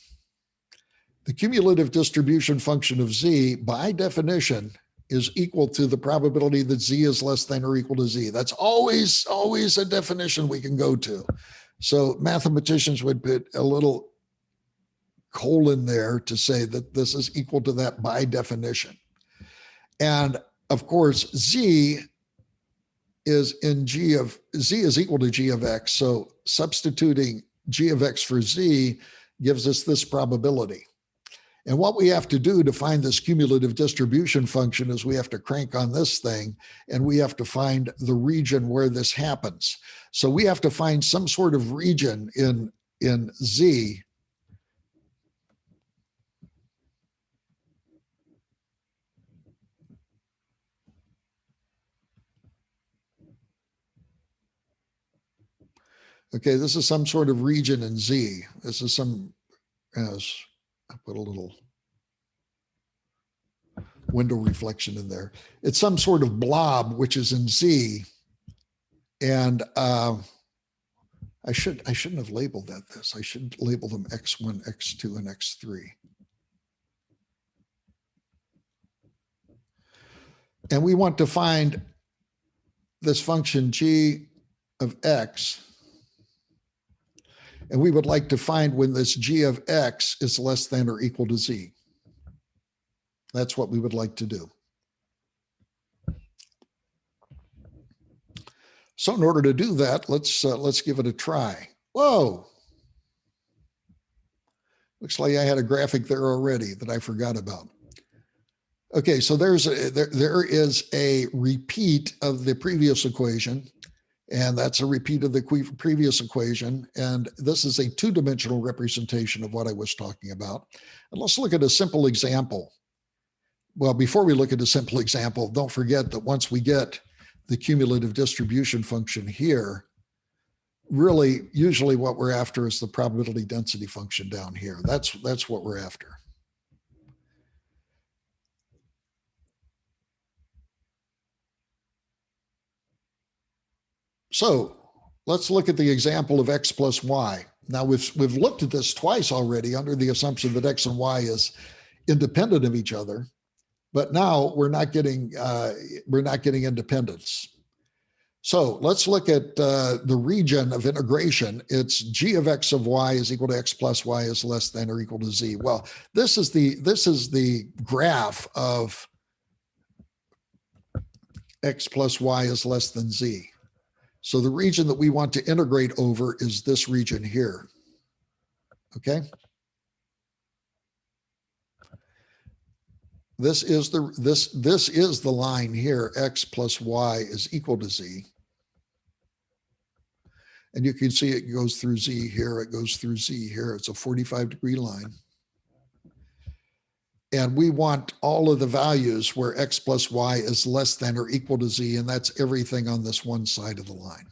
The cumulative distribution function of z, by definition, is equal to the probability that z is less than or equal to z. That's always a definition we can go to. So mathematicians would put a little colon there to say that this is equal to that by definition. And of course, z is equal to g of x. So substituting g of x for z gives us this probability. And what we have to do to find this cumulative distribution function is we have to crank on this thing and we have to find the region where this happens. So we have to find some sort of region in Z Okay, this is some sort of region in Z. This is some, as I put a little window reflection in there. It's some sort of blob, which is in Z. And I shouldn't have labeled that this. I should label them X1, X2, and X3. And we want to find this function G of X. And we would like to find when this G of X is less than or equal to Z. That's what we would like to do. So in order to do that, let's give it a try. Whoa. Looks like I had a graphic there already that I forgot about. Okay, so there is a repeat of the previous equation, and that's a repeat of the previous equation. And this is a two-dimensional representation of what I was talking about. And let's look at a simple example. Well, before we look at a simple example, don't forget that once we get the cumulative distribution function here, really, usually what we're after is the probability density function down here. That's what we're after. So let's look at the example of X plus Y. Now we've looked at this twice already under the assumption that X and Y is independent of each other, but now we're not getting independence. So let's look at the region of integration. It's G of X of Y is equal to X plus Y is less than or equal to Z. Well, this is the graph of x plus y is less than z. So the region that we want to integrate over is this region here. Okay. This is the line here, x plus y is equal to z. And you can see it goes through z here, it goes through z here. It's a 45-degree line. And we want all of the values where x plus y is less than or equal to z, and that's everything on this one side of the line.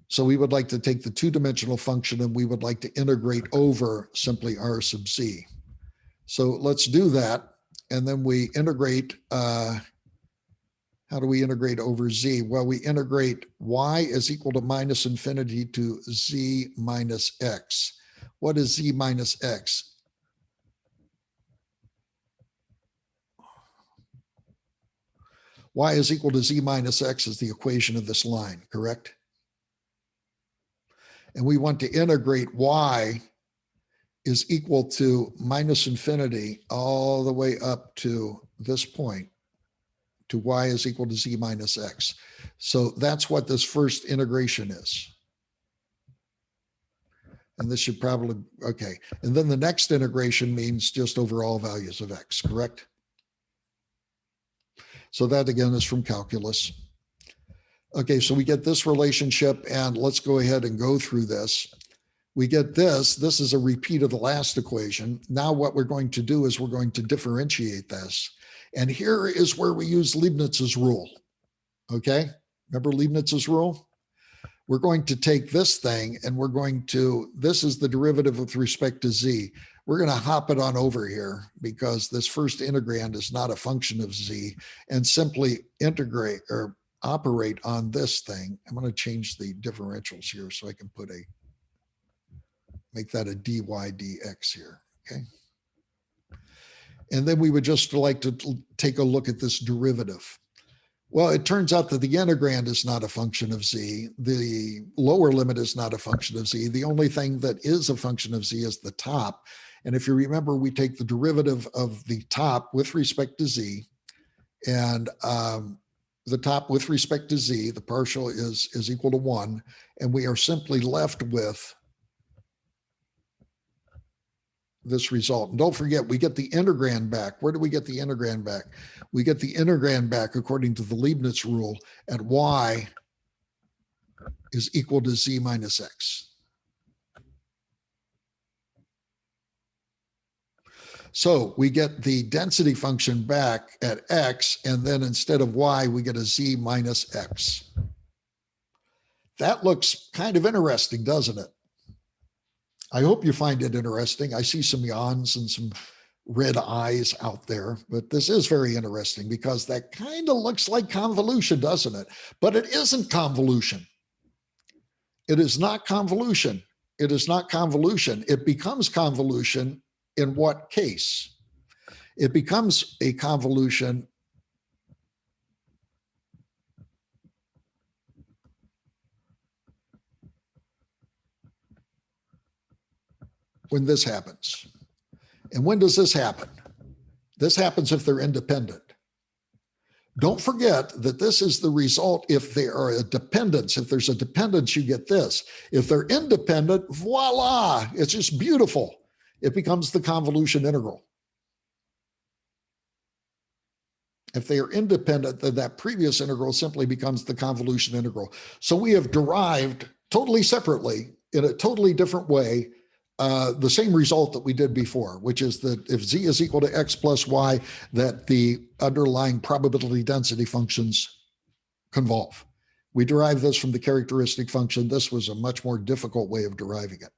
So we would like to take the two-dimensional function and we would like to integrate over simply r sub z. So let's do that. And then we integrate, how do we integrate over z? Well, we integrate y is equal to minus infinity to z minus x. What is z minus x? Y is equal to z minus x is the equation of this line, correct? And we want to integrate y is equal to minus infinity all the way up to this point, to y is equal to z minus x. So that's what this first integration is. And this should probably, okay. And then the next integration means just over all values of x, correct? So that again is from calculus. Okay, so we get this relationship, and let's go ahead and go through this. We get this. This is a repeat of the last equation. Now what we're going to do is we're going to differentiate this. And here is where we use Leibnitz's rule. Okay, remember Leibnitz's rule? We're going to take this thing and we're going to, this is the derivative with respect to z. We're going to hop it on over here because this first integrand is not a function of z, and simply integrate or operate on this thing. I'm going to change the differentials here so I can put a, make that a dy dx here, okay? And then we would just like to take a look at this derivative. Well, it turns out that the integrand is not a function of z. The lower limit is not a function of z. The only thing that is a function of z is the top. And if you remember, we take the derivative of the top with respect to z, and the top with respect to z, the partial is equal to 1, and we are simply left with this result. And don't forget, we get the integrand back. Where do we get the integrand back? We get the integrand back according to the Leibniz rule at y is equal to z minus x. So we get the density function back at x, and then instead of y, we get a z minus x. That looks kind of interesting, doesn't it? I hope you find it interesting. I see some yawns and some red eyes out there, but this is very interesting because that kind of looks like convolution, doesn't it? But it isn't convolution. It is not convolution. It is not convolution. It becomes convolution in what case? It becomes a convolution when this happens. And when does this happen? This happens if they're independent. Don't forget that this is the result if they are a dependence. If there's a dependence, you get this. If they're independent, voila, it's just beautiful. It becomes the convolution integral. If they are independent, then that previous integral simply becomes the convolution integral. So we have derived totally separately, in a totally different way, the same result that we did before, which is that if z is equal to x plus y, that the underlying probability density functions convolve. We derived this from the characteristic function. This was a much more difficult way of deriving it.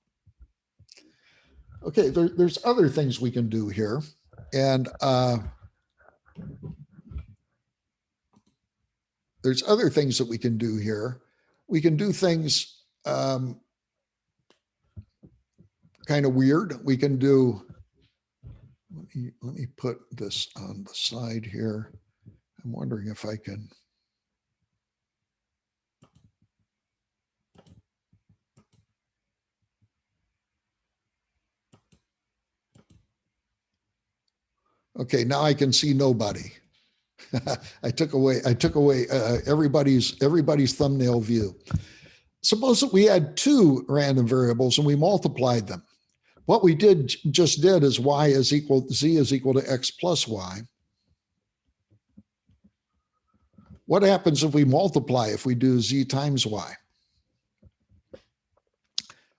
Okay, there's other things we can do here. And there's other things that we can do here. We can do things kind of weird. We can do, let me put this on the side here. I'm wondering if I can. Okay, now I can see nobody. I took away everybody's thumbnail view. Suppose that we had two random variables and we multiplied them. What we just did is z is equal to x plus y. What happens if we multiply, if we do z times y?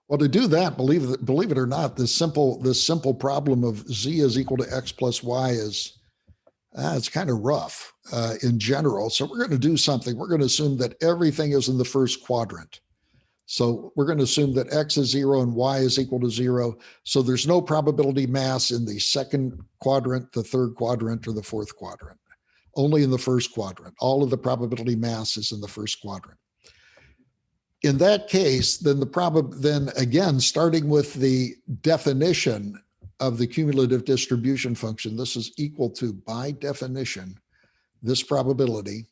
Well, to do that, believe it or not, this simple problem of z is equal to x plus y is it's kind of rough in general. So we're going to do something. We're going to assume that everything is in the first quadrant. So we're going to assume that x is 0 and y is equal to 0. So there's no probability mass in the second quadrant, the third quadrant, or the fourth quadrant. Only in the first quadrant. All of the probability mass is in the first quadrant. In that case, then again, starting with the definition of the cumulative distribution function, this is equal to, by definition, this probability.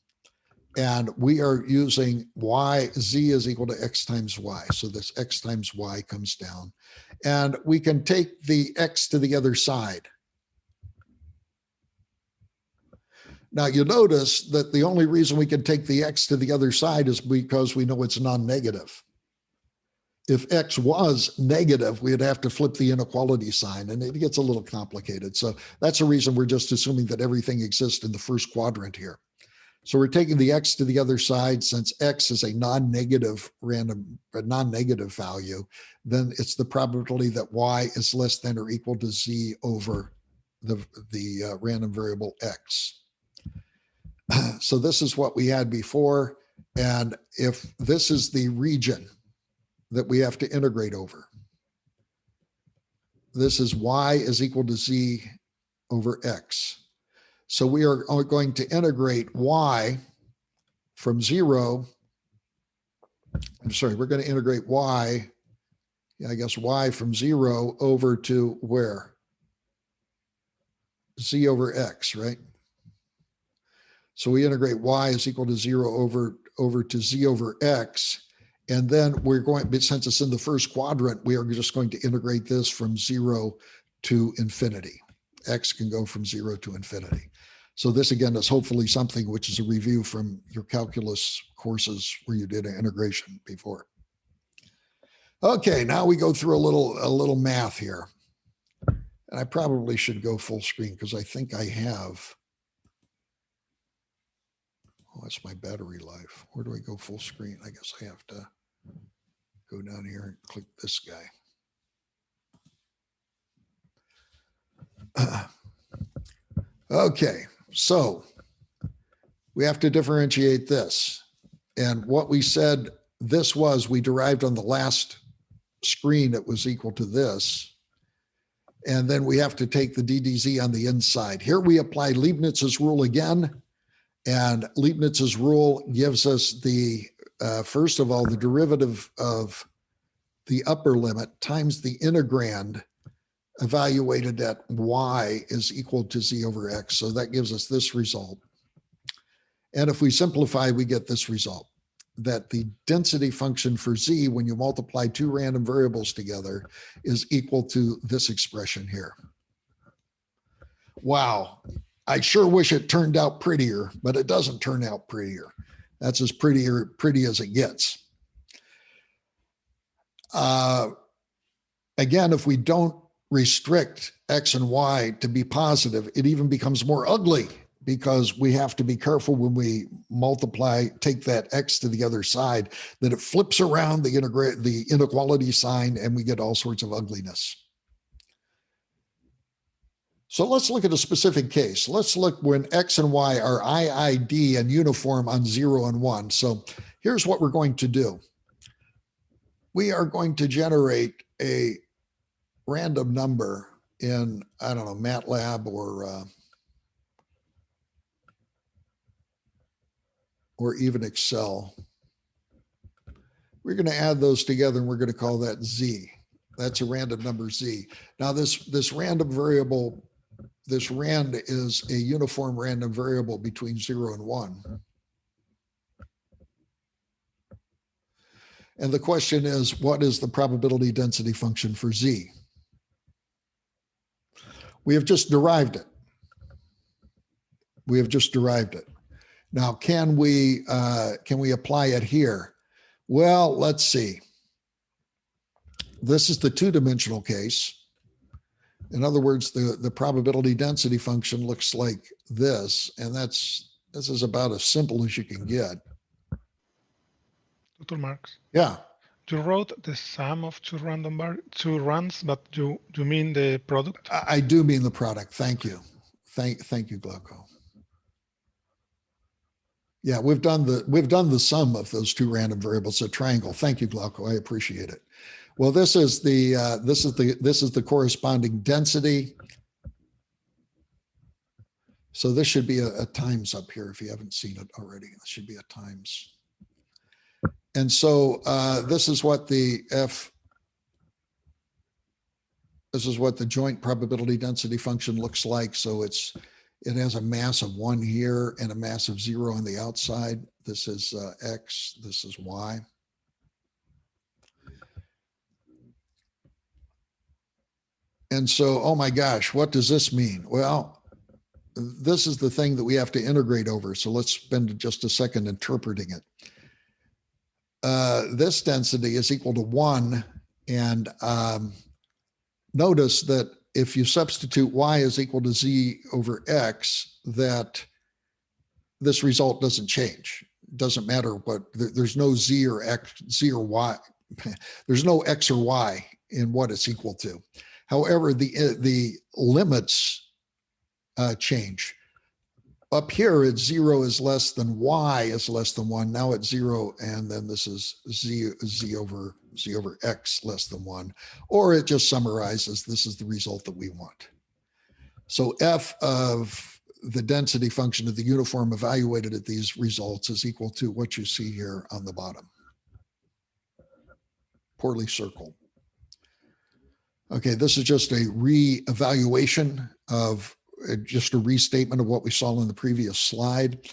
And we are using z is equal to x times y. So this x times y comes down. And we can take the x to the other side. Now, you notice that the only reason we can take the x to the other side is because we know it's non-negative. If x was negative, we'd have to flip the inequality sign, and it gets a little complicated. So that's the reason we're just assuming that everything exists in the first quadrant here. So we're taking the x to the other side. Since x is a non-negative value, then it's the probability that y is less than or equal to z over the random variable x. So this is what we had before. And if this is the region that we have to integrate over, this is y is equal to z over x. So we are going to integrate y from 0. I'm sorry, we're going to integrate y, y from 0 over to where? Z over x, right? So we integrate y is equal to 0 over to z over x. And then we're going, since it's in the first quadrant, we are just going to integrate this from 0 to infinity. X can go from 0 to infinity. So this again is hopefully something which is a review from your calculus courses where you did an integration before. Okay, now we go through a little math here. And I probably should go full screen because I think I have. Oh, that's my battery life. Where do I go full screen? I guess I have to go down here and click this guy. Okay, so we have to differentiate this. And what we said this was, we derived on the last screen, it was equal to this. And then we have to take the ddz on the inside. Here we apply Leibnitz's rule again. And Leibnitz's rule gives us the, first of all, the derivative of the upper limit times the integrand evaluated at y is equal to z over x. So that gives us this result. And if we simplify, we get this result, that the density function for z, when you multiply two random variables together, is equal to this expression here. Wow. I sure wish it turned out prettier, but it doesn't turn out prettier. That's as pretty as it gets. Again, if we don't restrict x and y to be positive, it even becomes more ugly because we have to be careful when we multiply, take that x to the other side, that it flips around the inequality sign and we get all sorts of ugliness. So let's look at a specific case. Let's look when x and y are IID and uniform on 0 and 1. So here's what we're going to do. We are going to generate a random number in, I don't know, MATLAB or even Excel. We're going to add those together and we're going to call that Z. That's a random number Z. Now this random variable, this rand is a uniform random variable between 0 and 1. And the question is, what is the probability density function for Z? We have just derived it. We have just derived it. Now, can we apply it here? Well, let's see. This is the two-dimensional case. In other words, the probability density function looks like this, and this is about as simple as you can get. Dr. Marx. Yeah. You wrote the sum of two runs, but you mean the product? I do mean the product. Thank you. Thank you, Glauco. Yeah, we've done the sum of those two random variables, a triangle. Thank you, Glauco. I appreciate it. Well, this is the corresponding density. So this should be a times up here if you haven't seen it already. This should be a times. And so this is what the joint probability density function looks like. So it has a mass of 1 here and a mass of 0 on the outside. This is X, this is Y. And so, oh my gosh, what does this mean? Well, this is the thing that we have to integrate over. So let's spend just a second interpreting it. This density is equal to 1. And notice that if you substitute Y is equal to Z over X, that this result doesn't change. It doesn't matter what, there's no Z or Y. There's no X or Y in what it's equal to. However, the limits change. Up here, it's 0 is less than Y is less than 1. Now it's 0, and then this is Z over X less than 1. Or it just summarizes, this is the result that we want. So F of the density function of the uniform evaluated at these results is equal to what you see here on the bottom. Poorly circled. Okay, this is just a re-evaluation of just a restatement of what we saw in the previous slide.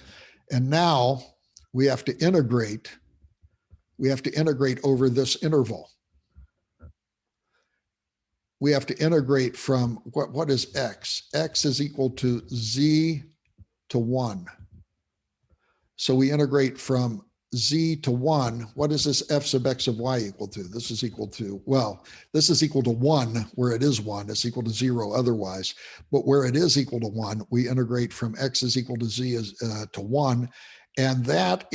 And now we have to integrate over this interval. We have to integrate from what is X? X is equal to Z to 1. So we integrate from Z to 1. What is this F sub X of Y equal to? This is equal to, well, this is equal to 1 where it is 1. It's equal to 0 otherwise. But where it is equal to 1, we integrate from X is equal to Z to 1. And this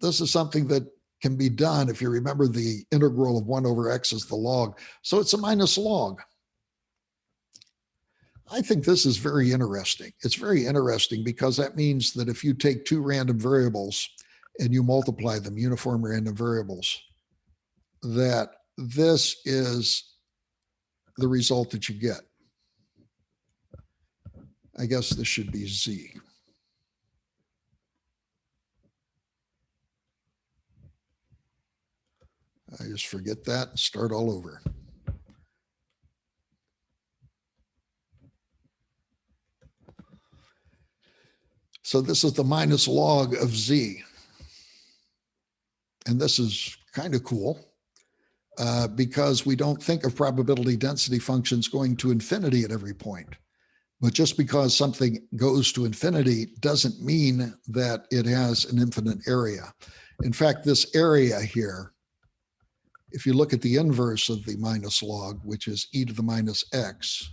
is something that can be done if you remember the integral of 1 over X is the log. So it's a minus log. I think this is very interesting. It's very interesting because that means that if you take two random variables and you multiply them, uniform random variables, that this is the result that you get. I guess this should be Z. I just forget that and start all over. So this is the minus log of Z. And this is kind of cool because we don't think of probability density functions going to infinity at every point. But just because something goes to infinity doesn't mean that it has an infinite area. In fact, this area here, if you look at the inverse of the minus log, which is e to the minus x,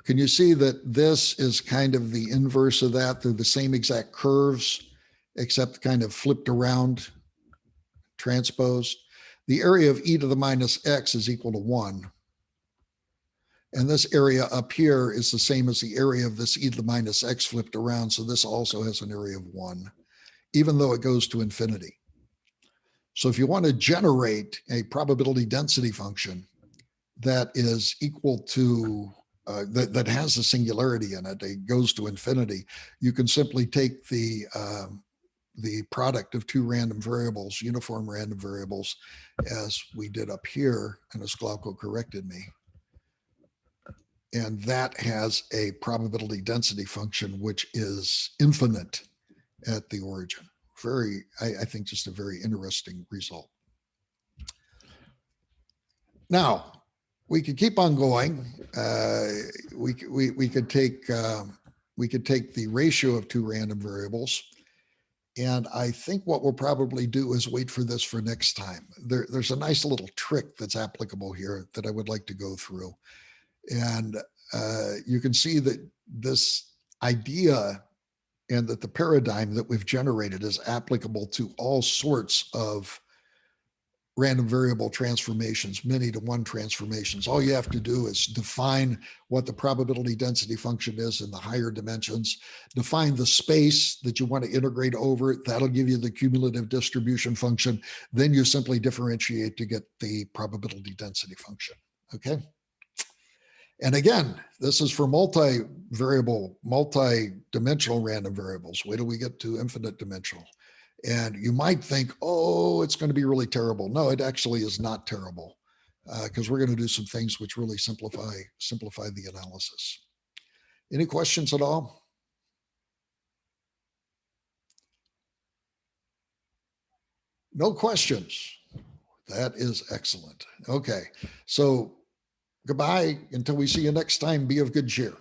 can you see that this is kind of the inverse of that? They're the same exact curves, except kind of flipped around, transposed. The area of e to the minus x is equal to 1. And this area up here is the same as the area of this e to the minus x flipped around. So this also has an area of 1, even though it goes to infinity. So if you want to generate a probability density function that is equal to, that has a singularity in it, it goes to infinity, you can simply take the product of two random variables, uniform random variables, as we did up here, and as Glauco corrected me. And that has a probability density function, which is infinite at the origin. I think just a very interesting result. Now, we could keep on going. We could take the ratio of two random variables. And I think what we'll probably do is wait for this for next time. There's a nice little trick that's applicable here that I would like to go through. And you can see that this idea and that the paradigm that we've generated is applicable to all sorts of random variable transformations, many to one transformations. All you have to do is define what the probability density function is in the higher dimensions, define the space that you want to integrate over. That'll give you the cumulative distribution function. Then you simply differentiate to get the probability density function. Okay. And again, this is for multi-variable, multi-dimensional random variables. Wait till we get to infinite dimensional. And you might think, oh, it's going to be really terrible. No, it actually is not terrible, because we're going to do some things which really simplify the analysis. Any questions at all? No questions. That is excellent. Okay, so goodbye until we see you next time. Be of good cheer.